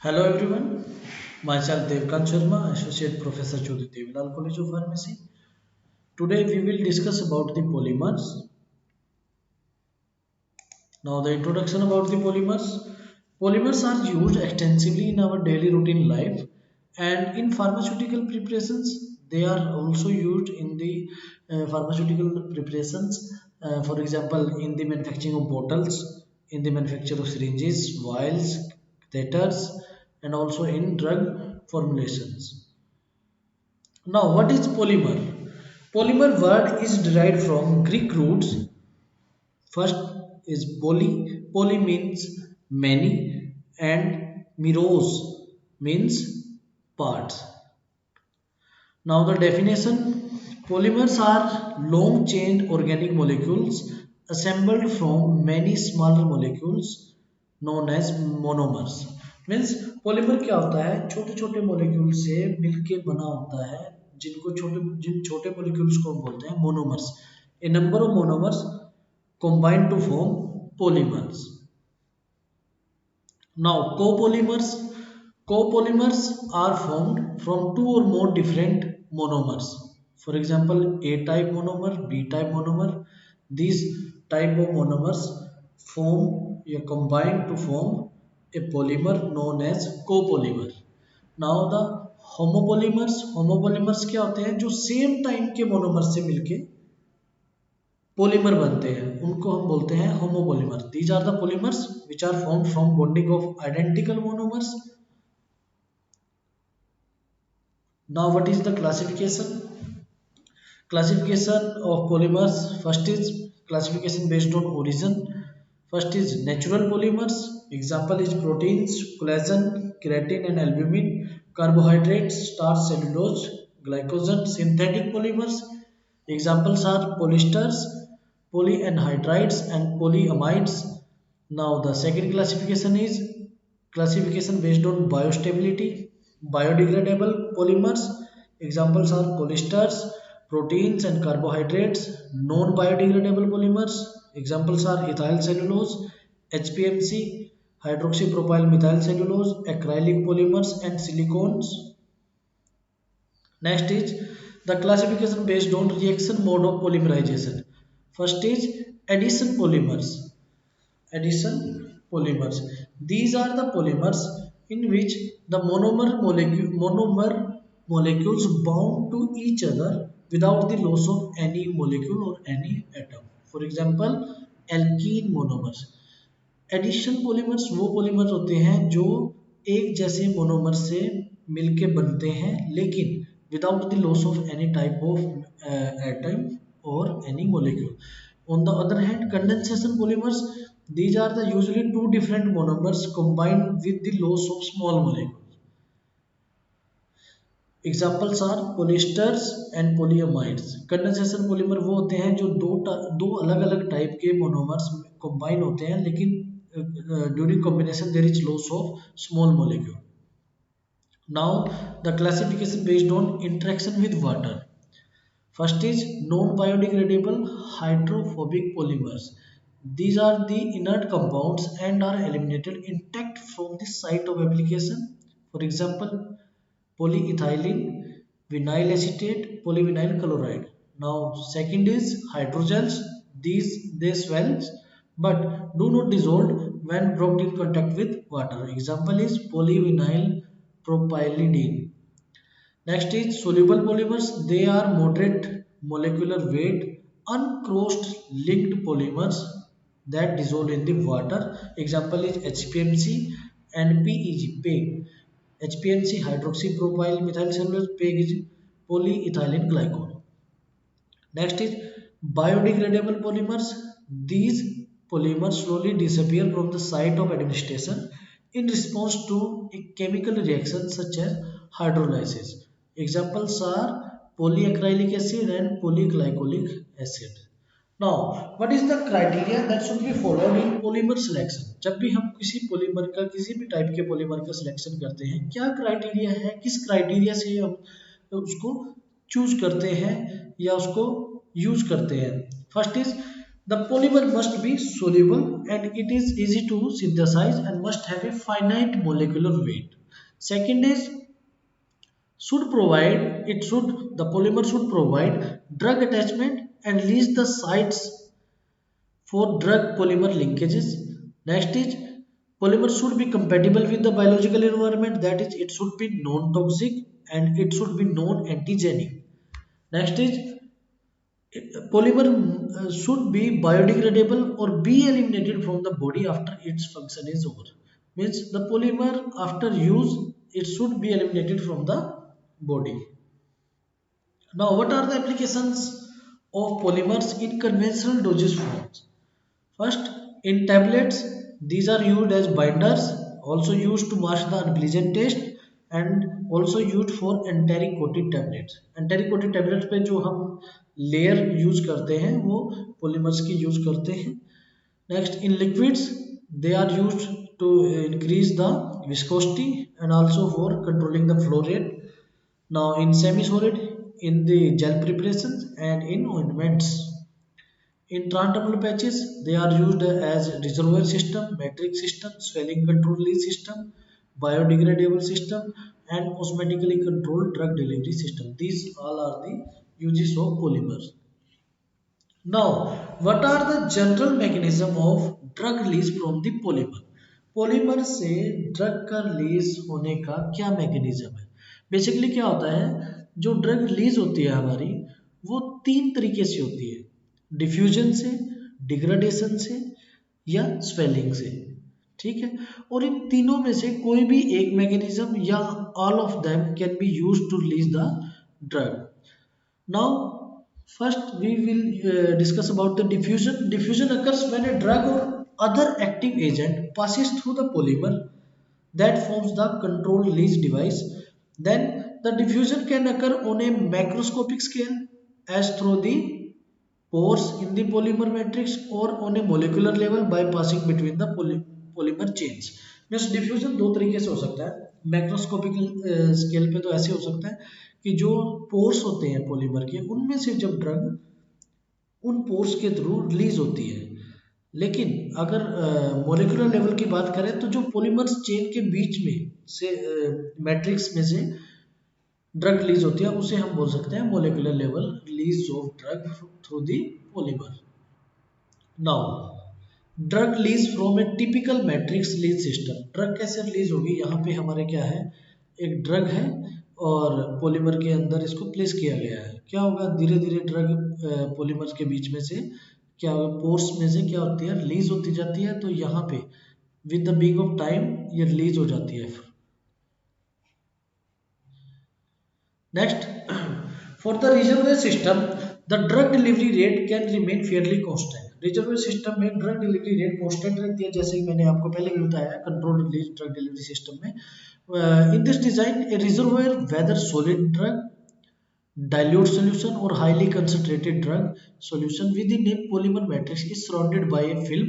Hello everyone, myself Devkant Sharma, Associate Professor Jyoti Devilal College of Pharmacy. Today we will discuss about the polymers. Now the introduction about the polymers. Polymers are used extensively in our daily routine life and in pharmaceutical preparations. They are also used in the pharmaceutical preparations, for example, in the manufacturing of bottles, in the manufacture of syringes, vials, catheters, and also in drug formulations. Now, what is polymer? Polymer word is derived from Greek roots. First is poly. Poly means many, and meros means parts. Now the definition: polymers are long-chain organic molecules assembled from many smaller molecules known as monomers. Means polymer क्या होता है? छोटे छोटे molecule से मिलके बना होता है जिन छोटे मोलिक्यूल्स को हम बोलते हैं monomers. A number of monomers combine to form polymers. Now, copolymers are formed from two or more different monomers. For example, A-type monomer, B-type monomer. These type of monomers form or combine to form a polymer known as copolymer. Now, the homopolymers क्या होते हैं? जो same type के monomer से मिलके polymer बनते हैं उनको हम बोलते हैं homopolymer. These are the polymers which are formed from bonding of identical monomers. Now what is the classification of polymers? First is classification based on origin. First is natural polymers. Example is proteins, collagen, keratin and albumin. Carbohydrates, starch, cellulose, glycogen. Synthetic polymers. Examples are polyesters, polyanhydrides and polyamides. Now the second classification is classification based on biostability. Biodegradable polymers. Examples are polyesters, proteins and carbohydrates. Non-biodegradable polymers. Examples are ethyl cellulose, HPMC, hydroxypropyl methyl cellulose, acrylic polymers and silicones. Next is the classification based on reaction mode of polymerization. First is addition polymers. Addition polymers. These are the polymers in which the monomer molecules bound to each other without the loss of any molecule or any atom. For example, alkene monomers. Addition polymers वो polymer होते हैं जो एक जैसे monomer से मिलके बनते हैं लेकिन without the loss of any type of atom or any molecule. On the other hand, condensation polymers, these are the usually two different monomers combined with the loss of small molecules. Examples are polyesters and polyamides. Condensation polymer वो होते हैं जो दो अलग अलग type के monomers combine होते हैं लेकिन during combination there is loss of small molecule. Now the classification based on interaction with water. First is non-biodegradable hydrophobic polymers. These are the inert compounds and are eliminated intact from the site of application. For example, polyethylene, vinyl acetate, polyvinyl chloride. Now, second is hydrogels. They swell but do not dissolve when brought in contact with water. Example is polyvinyl propylidene. Next is soluble polymers. They are moderate molecular weight, uncrossed linked polymers that dissolve in the water. Example is HPMC and PEG. HPMC hydroxypropyl methyl cellulose, PEG is polyethylene glycol. Next is biodegradable polymers. These polymers slowly disappear from the site of administration in response to a chemical reaction such as hydrolysis. Examples are polyacrylic acid and polyglycolic acid. Now, what is the criteria that should be followed in polymer selection? जब भी हम किसी polymer का किसी भी type के polymer का selection करते हैं क्या क्राइटेरिया है, किस क्राइटेरिया से हम उसको चूज करते हैं या उसको यूज करते हैं. First is The polymer must be soluble and it is easy to synthesize and must have a finite molecular weight. Second is should provide it should the polymer should provide drug attachment and lease the sites for drug polymer linkages. Next is polymer should be compatible with the biological environment, that is it should be non-toxic and it should be non-antigenic. Next is polymer should be biodegradable or be eliminated from the body after its function is over. Means the polymer after use it should be eliminated from the body. Now what are the applications of polymers in conventional dosage forms? First, in tablets, these are used as binders, also used to mask the unpleasant taste and also used for enteric coated tablets. Enteric coated tablets पे जो हम layer use करते हैं वो polymers की use करते हैं. Next, in liquids, they are used to increase the viscosity and also for controlling the flow rate. Now, in semi-solid, in the gel preparations and in ointments. In transdermal patches, they are used as reservoir system, matrix system, swelling control release system, biodegradable system, and osmotically controlled drug delivery system. These all are the uses of polymers. Now, what are the general mechanism of drug release from the polymer? Polymer से drug का release होने का क्या mechanism है? Basically क्या होता है, जो ड्रग रिलीज होती है हमारी वो तीन तरीके से होती है, डिफ्यूजन से, डिग्रेडेशन से या स्वेलिंग से. ठीक है, और इन तीनों में से कोई भी एक मैकेनिज्म या all of them can be use to release the drug. Now, first we will discuss about the diffusion. Diffusion occurs when a drug or other active agent passes through the polymer that forms the control release device. Then the diffusion can occur on a macroscopic scale as through the pores in the polymer matrix or on a molecular level by passing between the polymer chains. Means diffusion दो तरीके से हो सकता है. Macroscopic scale पे तो ऐसे हो सकता है कि जो पोर्स होते हैं पॉलीमर के उनमें से जब ड्रग उन पोर्स के थ्रू रिलीज होती है. लेकिन अगर मोलिकुलर लेवल की बात करें तो जो पॉलीमर्स चेन के बीच में से मैट्रिक्स में से ड्रग रिलीज होती है उसे हम बोल सकते हैं molecular level release of drug through the polymer. Now drug release from A typical matrix release system. Drug कैसे रिलीज होगी, यहाँ पे हमारे क्या है, एक ड्रग है और पॉलीमर के अंदर इसको प्लेस किया गया है. क्या होगा, धीरे धीरे ड्रग पॉलीमर के बीच में से क्या होगा, पोर्स में से क्या होती है, रिलीज होती जाती है. तो यहाँ पे with the being of time ये रिलीज हो जाती है. Next, for the reservoir system the drug delivery rate can remain fairly constant. Reservoir system में ड्रग डिलीवरी रेट कांस्टेंट रहती है, जैसे कि मैंने आपको पहले भी बताया control release drug delivery system में. In this design a reservoir whether solid drug dilute solution or highly concentrated drug solution within a polymer matrix is surrounded by a film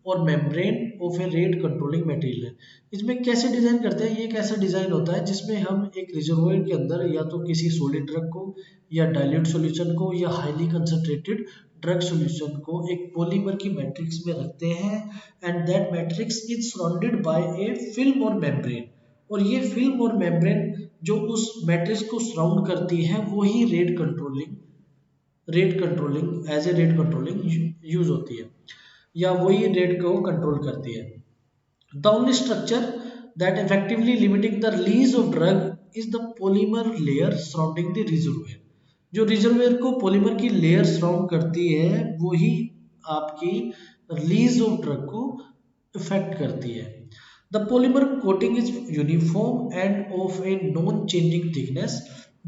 और membrane of a rate controlling material. इसमें कैसे design करते हैं, ये एक ऐसा design होता है जिसमें हम एक रिजर्वोयर के अंदर या तो किसी सॉलिड ड्रग को या डाइल्यूट सॉल्यूशन को या हाईली कंसंट्रेटेड ड्रग सॉल्यूशन को एक पॉलीमर की मैट्रिक्स में रखते हैं and that matrix is surrounded by A film और मेम्ब्रेन. और ये फिल्म और मेम्ब्रेन जो उस मैट्रिक्स को सराउंड करती है वो ही rate controlling as a rate controlling use होती है या वही रेट को कंट्रोल करती है. The only structure that effectively limiting the release of drug is the polymer layer surrounding the reservoir. जो रिजर्वोयर को पॉलीमर की लेयर सराउंड करती है वो ही आपकी रिलीज ऑफ ड्रग को इफेक्ट करती है. The polymer coating is uniform and of a non-changing thickness.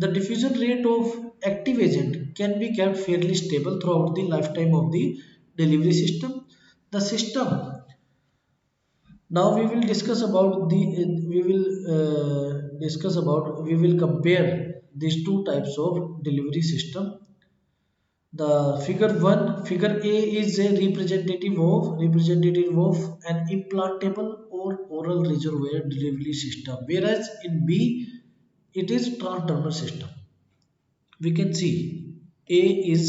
The diffusion rate of active agent can be kept fairly stable throughout the lifetime of the delivery system. The system. Now we will discuss about the we will compare these two types of delivery system. The figure A is a representative of an implantable or oral reservoir delivery system, whereas in B it is transdermal system. We can see A is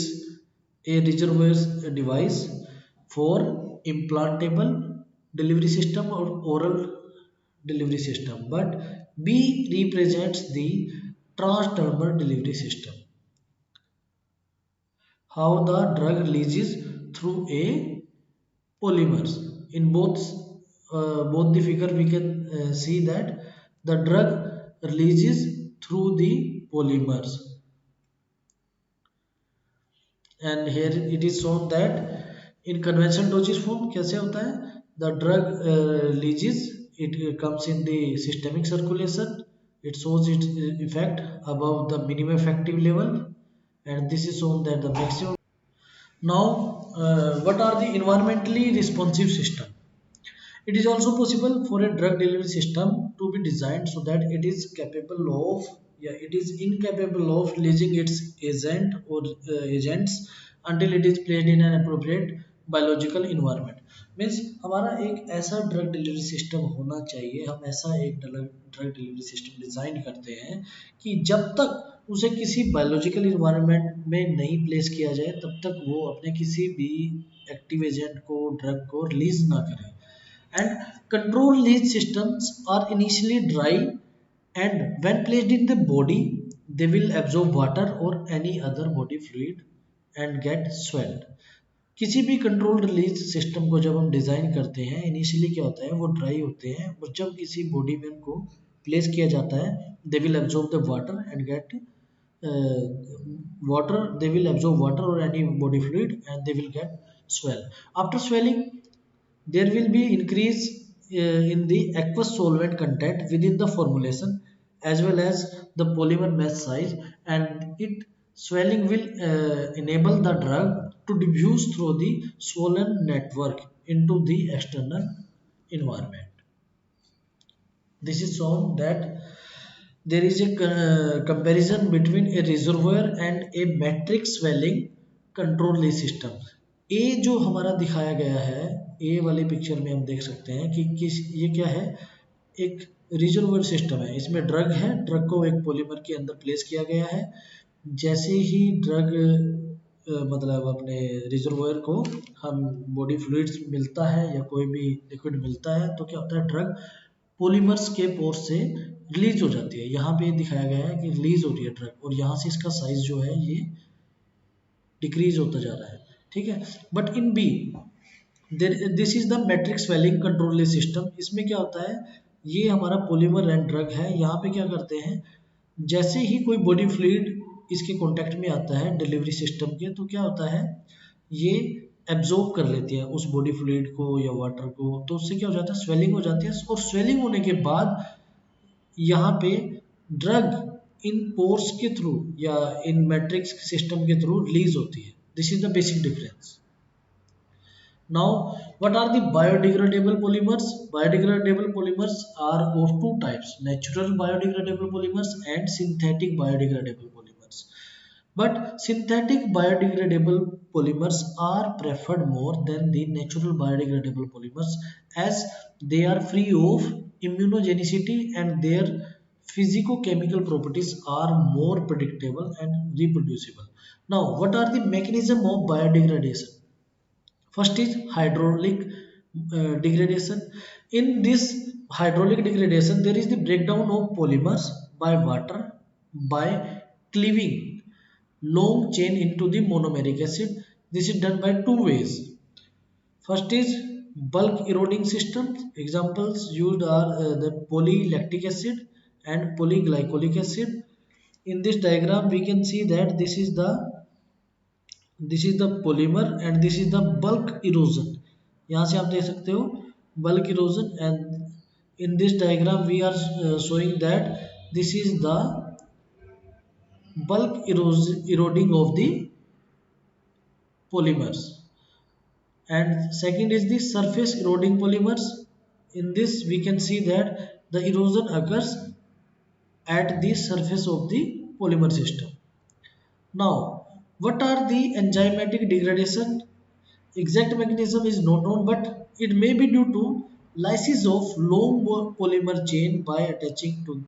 A reservoir device for implantable delivery system or oral delivery system, but B represents the transdermal delivery system. How the drug releases through a polymers. In both the figure we can see that the drug releases through the polymers, and here it is shown that in conventional dosage form कैसे होता है, the drug releases, it comes in the systemic circulation, it shows its effect above the minimum effective level, and this is shown that the maximum. Now what are the environmentally responsive system? It is also possible for a drug delivery system to be designed so that it is capable of, yeah, it is incapable of releasing its agent or agents until it is placed in an appropriate biological environment. Means हमारा एक ऐसा drug delivery system होना चाहिए, हम ऐसा एक drug delivery system design करते हैं कि जब तक उसे किसी बायोलॉजिकल इन्वायरमेंट में नहीं प्लेस किया जाए तब तक वो अपने किसी भी एक्टिव एजेंट को, ड्रग को रिलीज ना करें. And control leach systems are initially dry, and when placed in the body they will absorb water or any other body fluid and get swelled. किसी भी कंट्रोल रिलीज सिस्टम को जब हम design करते हैं, इनिशियली क्या होता है, वो ड्राई होते हैं और जब किसी बॉडी में उनको प्लेस किया जाता है they will absorb the water and get water, they will absorb water or any body fluid and they will get swell. After swelling there will be increase in the aqueous solvent content within the formulation as well as the polymer mass size, and it swelling will enable the drug to diffuse through the swollen network into the external environment. This is shown that there is a comparison between a reservoir and a matrix swelling control system. ए जो हमारा दिखाया गया है, ए वाले picture में हम देख सकते हैं कि किस ये क्या है, एक रिजर्वर सिस्टम है, इसमें ड्रग है, ड्रग को एक पॉलीमर के अंदर प्लेस किया गया है. जैसे ही ड्रग मतलब अपने रिजर्वर को हम बॉडी फ्लूइड्स मिलता है या कोई भी लिक्विड मिलता है तो क्या होता है, ड्रग पॉलीमर्स के पोर से रिलीज हो जाती है. यहाँ पे दिखाया गया है कि रिलीज हो रही है ड्रग और यहाँ से इसका साइज जो है ये डिक्रीज होता जा रहा है. ठीक है, but in B this is the matrix swelling control system. इसमें क्या होता है, ये हमारा पॉलीमर एंड ड्रग है, यहाँ पे क्या करते हैं, जैसे ही कोई बॉडी फ्लूइड इसके कांटेक्ट में आता है डिलीवरी सिस्टम के तो क्या होता है, ये एब्जॉर्ब कर लेती है उस बॉडी फ्लूइड को या वाटर को, तो उससे क्या हो जाता है, स्वेलिंग हो जाती है और स्वेलिंग होने के बाद यहाँ पे ड्रग इन पोर्स के थ्रू या इन मैट्रिक्स सिस्टम के थ्रू रिलीज होती है. This is the basic difference. Now, what are the biodegradable polymers? Biodegradable polymers are of two types: natural biodegradable polymers and synthetic biodegradable polymers. But synthetic biodegradable polymers are preferred more than the natural biodegradable polymers as they are free of immunogenicity and their physicochemical properties are more predictable and reproducible. Now, what are the mechanism of biodegradation? First is hydraulic degradation. In this hydraulic degradation, there is the breakdown of polymers by water by cleaving long chain into the monomeric acid. This is done by two ways. First is bulk eroding systems. Examples used are the polylactic acid and polyglycolic acid. In this diagram, we can see that this is the polymer and this is the bulk erosion. यहाँ से आप देख सकते हो bulk erosion, and in this diagram we are showing that this is the bulk eroding of the polymers, and second is the surface eroding polymers. In this we can see that the erosion occurs at the surface of the polymer system. Now, what are the enzymatic degradation? Exact mechanism is not known, but it may be due to lysis of long polymer chain by attaching to